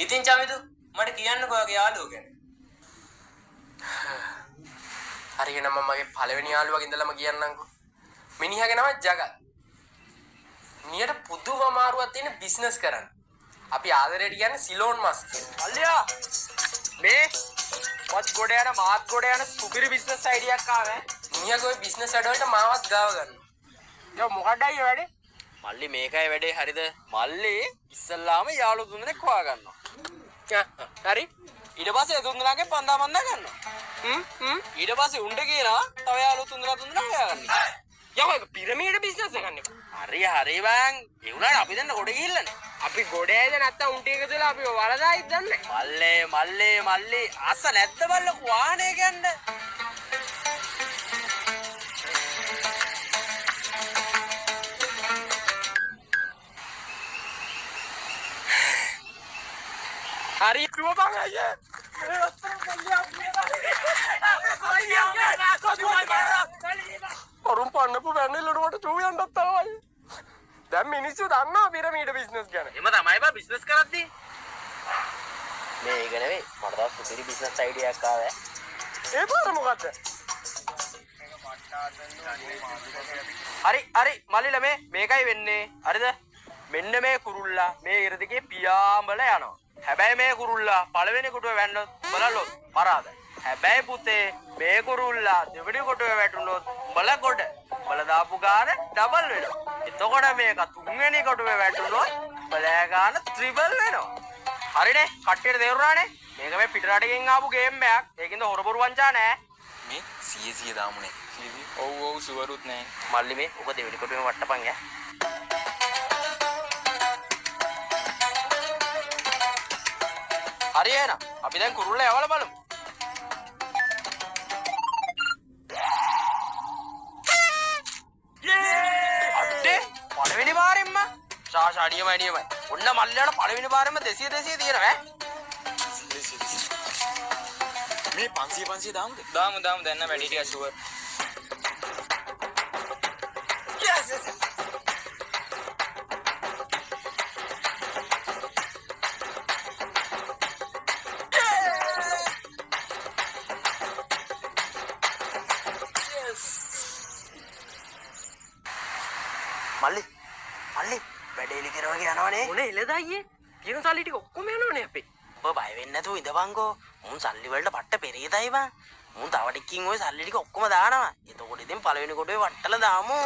ඉතින් චමිදු මට කියන්නකෝ ඔයාගේ යාළුවෝ ගැන. හරියනම් මම මගේ පළවෙනි යාළුවාගේ ඉඳලම කියන්නම්කෝ. මිනිහාගේ නම ජගත්. මිනිහට පුදුම අමාරුවක් තියෙන බිස්නස් කරන්න. අපි ආදරයට කියන්නේ සිලෝන් මස් කියලා. අල්ලියා මේ මත් ගොඩ යන මාත් ගොඩ යන සුපිරි බිස්නස් අයිඩියක් ආවේ. මිනිහාගේ ওই බිස්නස් වැඩ වලට මාවත් ගාව ගන්නවා. යෝ මොකක්දයි වැඩේ? මල්ලි මේකයි වැඩේ හරිද? මල්ලි ඉස්සල්ලාම යාළුවෝ තුන්දෙනෙක් හොයා ගන්නවා. හරි. ඊට පස්සේ තුන්දෙනාගේ පන්දා ගන්නවා. ඊට පස්සේ උණ්ඩ කියනවා තව යාළුවෝ තුන්දෙනා හොයාගන්න. යකෝ ඒක පිරමීඩ බිස්නස් එකක් නේ. හරි බං. ඒ උනාට අපි දැන් ගොඩ ගිහිල්ලානේ. අපි ගොඩ ඇයිද නැත්තම් උන්ට එකතු වෙලා අපි වලදායිද දන්නේ. මල්ලේ අස නැද්ද බල්ලකෝ වාහනේ ගන්න. හරි කිව්ව බං අයියේ. වරුම් පන්නපු වැන්නේලට මට චූ යන්නත් ආවයි. දැන් මිනිස්සු දන්නවා පිරමීඩ බිස්නස් ගැන. එම තමයි බා බිස්නස් කරද්දී. මේ ඒක නෙවෙයි මට තව සුපිරි බිස්නස් අයිඩියක් ආවේ. ඒ පාර මොකද්ද? හරි මල්ලිලා මේකයි වෙන්නේ. හරිද? මෙන්න මේ කුරුල්ලා මේ ඉරදිගේ පියාඹල යනවා. හැබැයි මේ කුරුල්ලා පළවෙනි කොටුවේ වැන්නොත් බලලොත් මරාද. හැබැයි පුතේ මේ කුරුල්ලා දෙවෙනි කොටුවේ වැටුනොත් බල කොට බල දාපු ගාන ඩබල් වෙනවා. එතකොට මේක තුන්වෙනි කොටුවේ වැටුනොත් බලෑ ගාන ත්‍රිබල් වෙනවා. හරිනේ කට්ටියට තේරුණානේ? මේක මේ පිටරටකින් ආපු ගේම් එකක්. ඒකින්ද හොරබොරු වංචා නෑ. මේ 100 දාමුනේ. ඔව් සුවරුත් නෑ. මල්ලි මේ ඔක දෙවෙනි කොටුවේ වට්ටපන් ඈ. හරි එහෙනම් අපි දැන් කුරුල්ලා යවලා බලමු. අඩේ පළවෙනි පාරෙන්ම ශාෂාඩියමයි. ඔන්න මල්ලියාට පළවෙනි පාරෙන්ම 200 තියෙනවා ඈ. මේ 500 දාමුද? දාමු දැන් නම් වැඩි ටික ෂුවර්. මල්ලි වැඩේ ඉලි කරවගේ යනවනේ. මොනේ ඉලද අයියේ? තියෙන සල්ලි ටික ඔක්කොම යනවනේ අපේ. ඔබ බය වෙන්නේ නැතුව ඉඳපන්කෝ. මුන් සල්ලි වලට පට්ට පෙරේතයි බං. මුන් තව ටිකකින් ওই සල්ලි ටික ඔක්කොම දානවා. එතකොට ඉතින් පළවෙනි කොටේ වට්ටලා දාමු.